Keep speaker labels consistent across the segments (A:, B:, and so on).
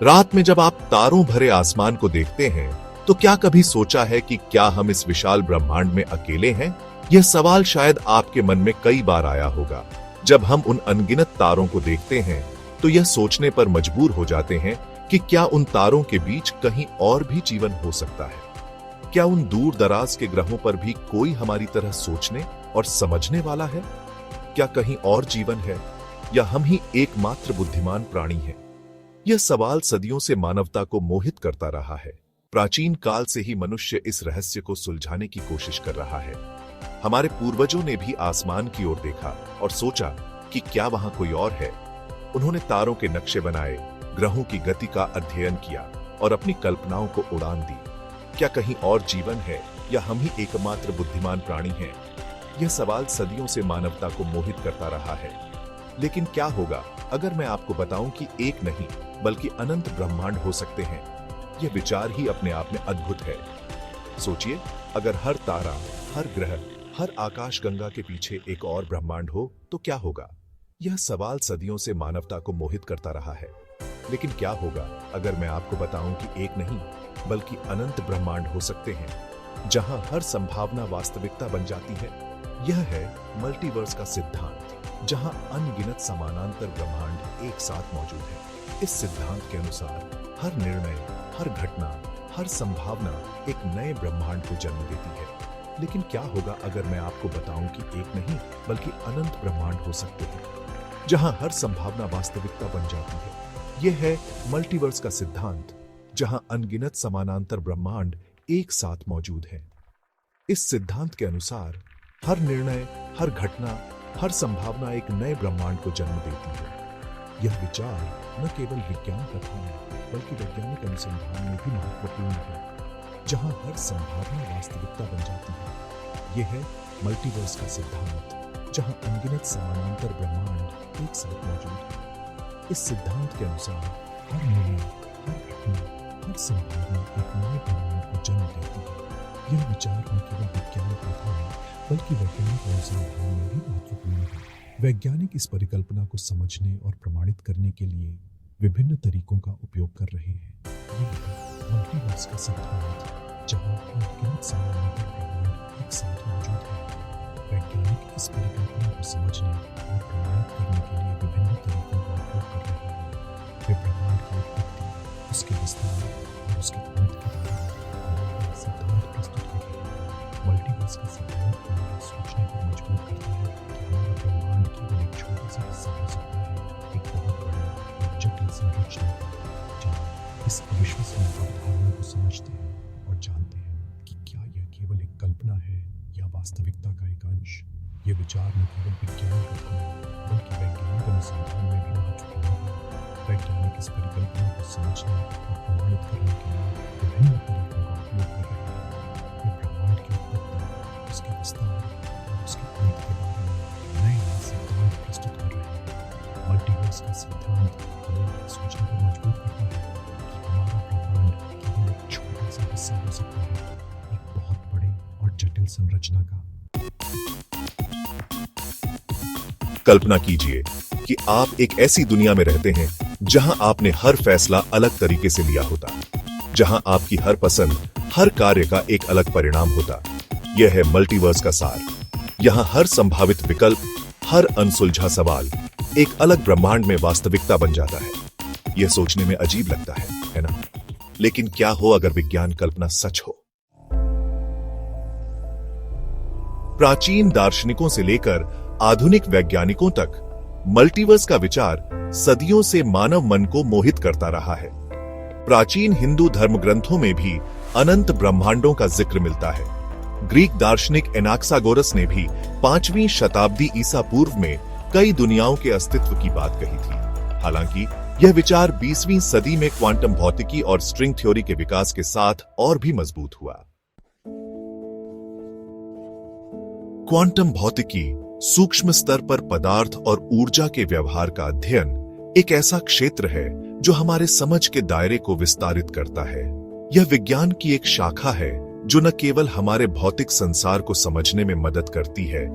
A: रात में जब आप तारों भरे आसमान को देखते हैं, तो क्या कभी सोचा है कि क्या हम इस विशाल ब्रह्मांड में अकेले हैं? यह सवाल शायद आपके मन में कई बार आया होगा। जब हम उन अनगिनत तारों को देखते हैं, तो यह सोचने पर मजबूर हो जाते हैं कि क्या उन तारों के बीच कहीं और भी जीवन हो सकता है? क्या उन दूर दराज के ग्रहों पर भी कोई हमारी तरह सोचने और समझने वाला है? क्या कहीं और जीवन है, या हम ही एकमात्र बुद्धिमान प्राणी हैं? यह सवाल सदियों से मानवता को मोहित करता रहा है। प्राचीन काल से ही मनुष्य इस रहस्य को सुलझाने की कोशिश कर रहा है। हमारे पूर्वजों ने भी आसमान की ओर देखा और सोचा कि क्या वहां कोई और है। उन्होंने तारों के नक्शे बनाए, ग्रहों की गति का अध्ययन किया और अपनी कल्पनाओं को उड़ान दी। क्या कहीं और जीवन है, या हम ही एकमात्र बुद्धिमान प्राणी हैं? यह सवाल सदियों से मानवता को मोहित करता रहा है। लेकिन क्या होगा अगर मैं आपको बताऊं कि एक नहीं बल्कि अनंत ब्रह्मांड हो सकते हैं? यह विचार ही अपने आप में अद्भुत है। सोचिए, अगर हर तारा, हर ग्रह, हर आकाशगंगा के पीछे एक और ब्रह्मांड हो तो क्या होगा? यह सवाल सदियों से मानवता को मोहित करता रहा है। लेकिन क्या होगा अगर मैं आपको बताऊं कि एक नहीं बल्कि अनंत ब्रह्मांड हो सकते हैं, जहां हर संभावना वास्तविकता बन जाती है? यह है मल्टीवर्स का सिद्धांत, जहां अनगिनत समानांतर ब्रह्मांड एक साथ मौजूद है। इस सिद्धांत के अनुसार हर निर्णय, हर घटना, हर संभावना एक नए ब्रह्मांड को जन्म देती है। लेकिन क्या होगा अगर मैं आपको बताऊं कि एक नहीं बल्कि अनंत ब्रह्मांड हो सकते हैं, जहां हर संभावना वास्तविकता बन जाती है? यह है मल्टीवर्स का सिद्धांत, जहां अनगिनत समानांतर ब्रह्मांड एक साथ मौजूद है। इस सिद्धांत के अनुसार हर निर्णय, हर घटना, हर संभावना एक नए ब्रह्मांड को जन्म देती है। यह विचार न केवल विज्ञान कथा है, बल्कि वैज्ञानिक अनुसंधान में भी महत्वपूर्ण है, जहां हर संभावना वास्तविकता बन जाती है। यह है मल्टीवर्स का सिद्धांत, जहां अनगिनत समानांतर ब्रह्मांड एक साथ मौजूद है। इस सिद्धांत के अनुसार हर निर्णय, हर घटना, हर संभावना एक नए ब्रह्मांड को जन्म देती है। यह विचार न केवल विज्ञान कथा है, बल्कि वैज्ञानिक अनुसंधान में भी महत्वपूर्ण है। वैज्ञानिक इस परिकल्पना को समझने और प्रमाणित करने के लिए विभिन्न तरीकों का उपयोग कर रहे हैं। यह है मल्टीवर्स का सिद्धांत, जहां अनगिनत समानांतर ब्रह्मांड एक साथ मौजूद है। वैज्ञानिक इस परिकल्पना को समझने और प्रमाणित करने के लिए विभिन्न तरीकों का उपयोग कर रहे हैं। वे ब्रह्मांड की उत्पत्ति, उसके विस्तार और उसके अंत के बारे में नए सिद्धांत प्रस्तुत कर रहे हैं। मल्टीवर्स का सिद्धांत हमें सोचने पर मजबूर करता है कि हमारा ब्रह्मांड केवल एक छोटा सा हिस्सा हो सकता है, एक बहुत बड़ी और जटिल संरचना का। जब इस अविश्वसनीय अवधारणा को समझते हैं और जानते हैं कि क्या यह केवल एक कल्पना है या वास्तविकता का एक अंश, ये विचार न केवल विज्ञान कथा है, बल्कि वैज्ञानिक अनुसंधान में भी महत्वपूर्ण है। वैज्ञानिक इस परिकल्पना को समझने और प्रमाणित करने के लिए विभिन्न तरीकों का उपयोग कर रहे हैं। वे ब्रह्मांड की उत्पत्ति, उसके विस्तार और उसके अंत के बारे में नए सिद्धांत प्रस्तुत कर रहे हैं। मल्टीवर्स का सिद्धांत हमें सोचने पर मजबूर करता है कि हमारा ब्रह्मांड केवल एक छोटा सा हिस्सा हो सकता है, एक बहुत बड़े और जटिल संरचना का। कल्पना कीजिए कि आप एक ऐसी दुनिया में रहते हैं जहां आपने हर फैसला अलग तरीके से लिया होता, जहां आपकी हर पसंद, हर कार्य का एक अलग परिणाम होता। यह है मल्टीवर्स का सार। यहां हर संभावित विकल्प, हर अनसुलझा सवाल एक अलग ब्रह्मांड में वास्तविकता बन जाता है। यह सोचने में अजीब लगता है ना? लेकिन क्या हो अगर विज्ञान कल्पना सच हो? प्राचीन दार्शनिकों से लेकर आधुनिक वैज्ञानिकों तक मल्टीवर्स का विचार सदियों से मानव मन को मोहित करता रहा है। प्राचीन हिंदू धर्म ग्रंथों में भी अनंत ब्रह्मांडों का जिक्र मिलता है। ग्रीक दार्शनिक एनाक्सागोरस ने भी 5वीं शताब्दी ईसा पूर्व में कई दुनियाओं के अस्तित्व की बात कही थी। हालांकि यह विचार 20वीं सदी में क्वांटम भौतिकी और स्ट्रिंग थ्योरी के विकास के साथ और भी मजबूत हुआ। क्वांटम भौतिकी सूक्ष्म स्तर पर पदार्थ और ऊर्जा के व्यवहार का अध्ययन एक ऐसा क्षेत्र है जो हमारे समझ के दायरे को विस्तारित करता है। यह विज्ञान की एक शाखा है जो न केवल हमारे भौतिक संसार को समझने में मदद करती है,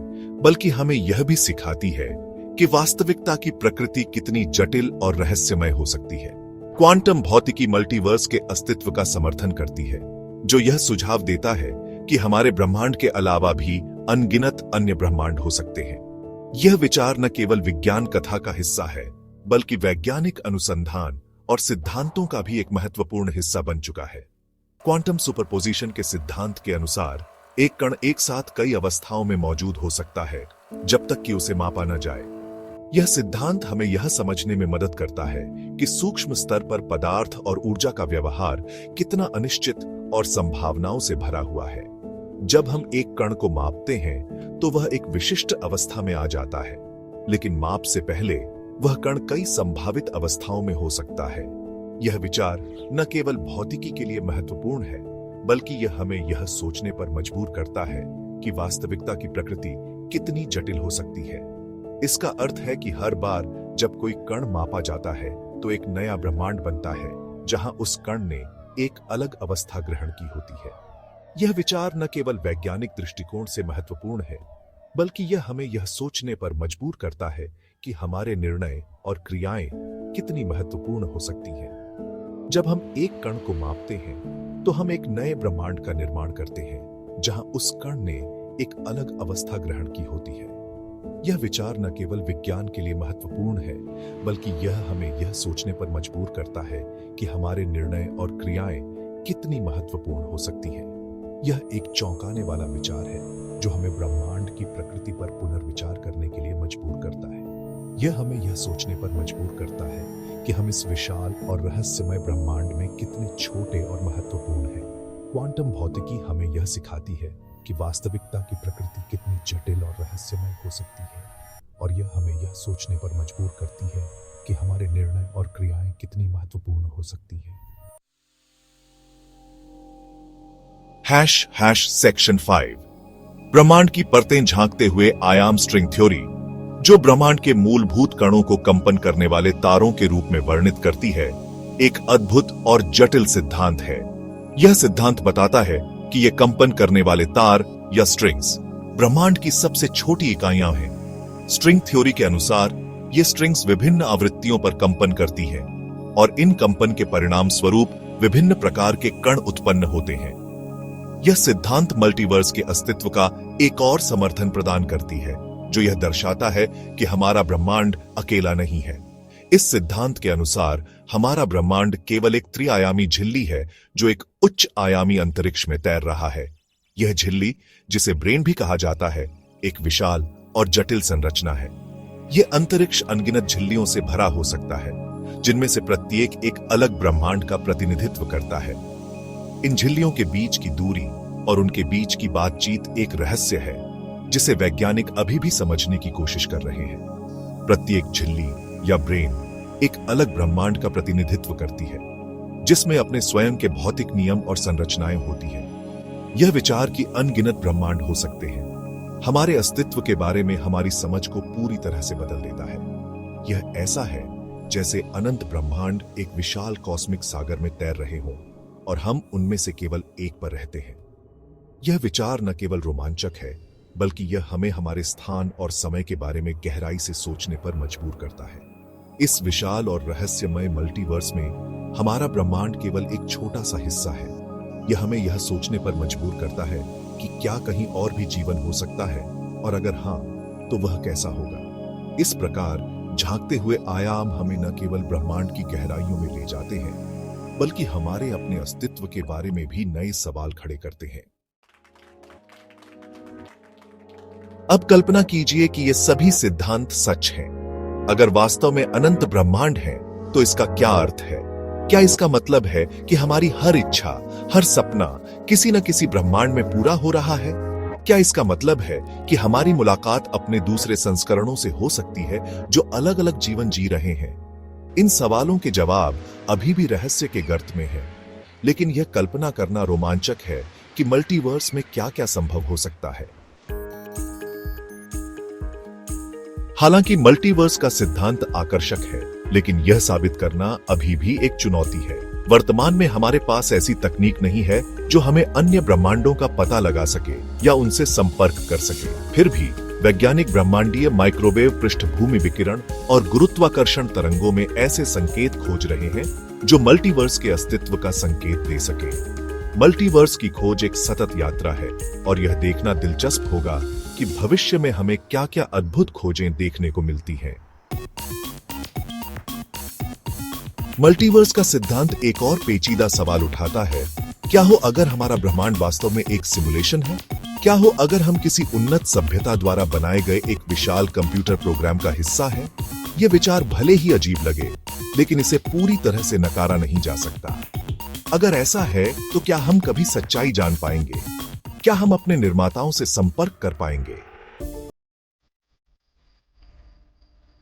A: बल्कि हमें यह भी सिखाती है कि वास्तविकता की प्रकृति कितनी जटिल और रहस्यमय हो सकती है। क्वांटम भौतिकी मल्टीवर्स के अस्तित्व का समर्थन करती है, जो यह सुझाव देता है कि हमारे ब्रह्मांड के अलावा भी अनगिनत अन्य ब्रह्मांड हो सकते हैं। यह विचार न केवल विज्ञान कथा का हिस्सा है, बल्कि वैज्ञानिक अनुसंधान और सिद्धांतों का भी एक महत्वपूर्ण हिस्सा बन चुका है। क्वांटम सुपरपोजिशन के सिद्धांत के अनुसार एक कण एक साथ कई अवस्थाओं में मौजूद हो सकता है, जब तक कि उसे मापा न जाए। यह सिद्धांत हमें यह समझने में मदद करता है कि सूक्ष्म स्तर पर पदार्थ और ऊर्जा का व्यवहार कितना अनिश्चित और संभावनाओं से भरा हुआ है। जब हम एक कण को मापते हैं तो वह एक विशिष्ट अवस्था में आ जाता है, लेकिन माप से पहले वह कण कई संभावित अवस्थाओं में हो सकता है। यह विचार न केवल भौतिकी के लिए महत्वपूर्ण है, बल्कि यह हमें यह सोचने पर मजबूर करता है कि वास्तविकता की प्रकृति कितनी जटिल हो सकती है। इसका अर्थ है कि हर बार जब कोई कण मापा जाता है तो एक नया ब्रह्मांड बनता है, जहां उस कण ने एक अलग अवस्था ग्रहण की होती है। यह विचार न केवल वैज्ञानिक दृष्टिकोण से महत्वपूर्ण है, बल्कि यह हमें यह सोचने पर मजबूर करता है कि हमारे निर्णय और क्रियाएं कितनी महत्वपूर्ण हो सकती हैं। जब हम एक कण को मापते हैं तो हम एक नए ब्रह्मांड का निर्माण करते हैं, जहां उस कण ने एक अलग अवस्था ग्रहण की होती है। यह विचार न केवल विज्ञान के लिए महत्वपूर्ण है, बल्कि यह हमें यह सोचने पर मजबूर करता है कि हमारे निर्णय और क्रियाएं कितनी महत्वपूर्ण हो सकती हैं। यह एक चौंकाने वाला विचार है, जो हमें ब्रह्मांड की प्रकृति पर पुनर्विचार करने के लिए मजबूर करता है। यह हमें यह सोचने पर मजबूर करता है कि हम इस विशाल और रहस्यमय ब्रह्मांड में कितने छोटे और महत्वपूर्ण हैं। क्वांटम भौतिकी हमें यह सिखाती है कि वास्तविकता की प्रकृति कितनी जटिल और रहस्यमय हो सकती है, और यह हमें यह सोचने पर मजबूर करती है कि हमारे निर्णय और क्रियाएं कितनी महत्वपूर्ण हो सकती हैं।
B: सेक्शन 5 ब्रह्मांड की परतें झांकते हुए आयाम स्ट्रिंग थ्योरी, जो ब्रह्मांड के मूलभूत कणों को कंपन करने वाले तारों के रूप में वर्णित करती है, एक अद्भुत और जटिल सिद्धांत है। यह सिद्धांत बताता है कि ये कंपन करने वाले तार या स्ट्रिंग्स ब्रह्मांड की सबसे छोटी इकाइयां हैं। स्ट्रिंग थ्योरी के अनुसार ये स्ट्रिंग्स विभिन्न आवृत्तियों पर कंपन करती हैं, और इन कंपन के परिणाम स्वरूप विभिन्न प्रकार के कण उत्पन्न होते हैं। यह सिद्धांत मल्टीवर्स के अस्तित्व का एक और समर्थन प्रदान करती है, जो यह दर्शाता है कि हमारा ब्रह्मांड अकेला नहीं है। इस सिद्धांत के अनुसार हमारा ब्रह्मांड केवल एक त्रिआयामी झिल्ली है, जो एक उच्च आयामी अंतरिक्ष में तैर रहा है। यह झिल्ली, जिसे ब्रेन भी कहा जाता है, एक विशाल और जटिल संरचना है। यह अंतरिक्ष अनगिनत झिल्लियों से भरा हो सकता है, जिनमें से प्रत्येक एक अलग ब्रह्मांड का प्रतिनिधित्व करता है। इन झिल्लियों के बीच की दूरी और उनके बीच की बातचीत एक रहस्य है, जिसे वैज्ञानिक अभी भी समझने की कोशिश कर रहे हैं। प्रत्येक झिल्ली या ब्रेन एक अलग ब्रह्मांड का प्रतिनिधित्व करती है, जिसमें अपने स्वयं के भौतिक नियम और संरचनाएं होती हैं। यह विचार कि अनगिनत ब्रह्मांड हो सकते हैं, हमारे अस्तित्व के बारे में हमारी समझ को पूरी तरह से बदल देता है। यह ऐसा है जैसे अनंत ब्रह्मांड एक विशाल कॉस्मिक सागर में तैर रहे हों, और हम उनमें से केवल एक पर रहते हैं। यह विचार न केवल रोमांचक है, बल्कि यह हमें हमारे स्थान और समय के बारे में गहराई से सोचने पर मजबूर करता है। इस विशाल और रहस्यमय मल्टीवर्स में हमारा ब्रह्मांड केवल एक छोटा सा हिस्सा है। यह हमें यह सोचने पर मजबूर करता है कि क्या कहीं और भी जीवन हो सकता है, और अगर हां, तो वह कैसा होगा। इस प्रकार झांकते हुए आयाम हमें न केवल ब्रह्मांड की गहराइयों में ले जाते हैं, बल्कि हमारे अपने अस्तित्व के बारे में भी नए सवाल खड़े करते हैं।
A: अब कल्पना कीजिए कि ये सभी सिद्धांत सच हैं। अगर वास्तव में अनंत ब्रह्मांड है, तो इसका क्या अर्थ है? क्या इसका मतलब है कि हमारी हर इच्छा, हर सपना किसी न किसी ब्रह्मांड में पूरा हो रहा है? क्या इसका मतलब है कि हमारी मुलाकात अपने दूसरे संस्करणों से हो सकती है, जो अलग अलग जीवन जी रहे हैं? इन सवालों के जवाब अभी भी रहस्य के गर्त में है, लेकिन यह कल्पना करना रोमांचक है कि मल्टीवर्स में क्या क्या संभव हो सकता है। हालांकि मल्टीवर्स का सिद्धांत आकर्षक है, लेकिन यह साबित करना अभी भी एक चुनौती है। वर्तमान में हमारे पास ऐसी तकनीक नहीं है जो हमें अन्य ब्रह्मांडों का पता लगा सके या उनसे संपर्क कर सके। फिर भी वैज्ञानिक ब्रह्मांडीय माइक्रोवेव पृष्ठभूमि विकिरण और गुरुत्वाकर्षण तरंगों में ऐसे संकेत खोज रहे हैं
B: जो मल्टीवर्स के अस्तित्व का संकेत दे सके। मल्टीवर्स की खोज एक सतत यात्रा है और यह देखना दिलचस्प होगा कि भविष्य में हमें क्या-क्या अद्भुत खोजें देखने को मिलती हैं। मल्टीवर्स का सिद्धांत एक और पेचीदा सवाल उठाता है, क्या हो अगर हमारा ब्रह्मांड वास्तव में एक सिमुलेशन है? क्या हो अगर हम किसी उन्नत सभ्यता द्वारा बनाए गए एक विशाल कंप्यूटर प्रोग्राम का हिस्सा है? ये विचार भले ही अजीब लगे, लेकिन इसे पूरी तरह से नकारा नहीं जा सकता। अगर ऐसा है, तो क्या हम कभी सच्चाई जान पाएंगे? क्या हम अपने निर्माताओं से संपर्क कर पाएंगे?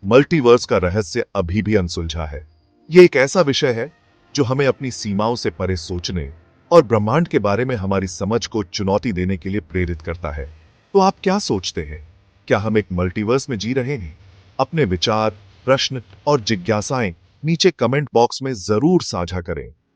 B: मल्टीवर्स का रहस्य अभी भी अनसुलझा है। यह एक ऐसा विषय है जो हमें अपनी सीमाओं से परे सोचने और ब्रह्मांड के बारे में हमारी समझ को चुनौती देने के लिए प्रेरित करता है। तो आप क्या सोचते हैं? क्या हम एक मल्टीवर्स में जी रहे हैं? अपने विचार, प्रश्न और जिज्ञासाएं नीचे कमेंट बॉक्स में जरूर साझा करें।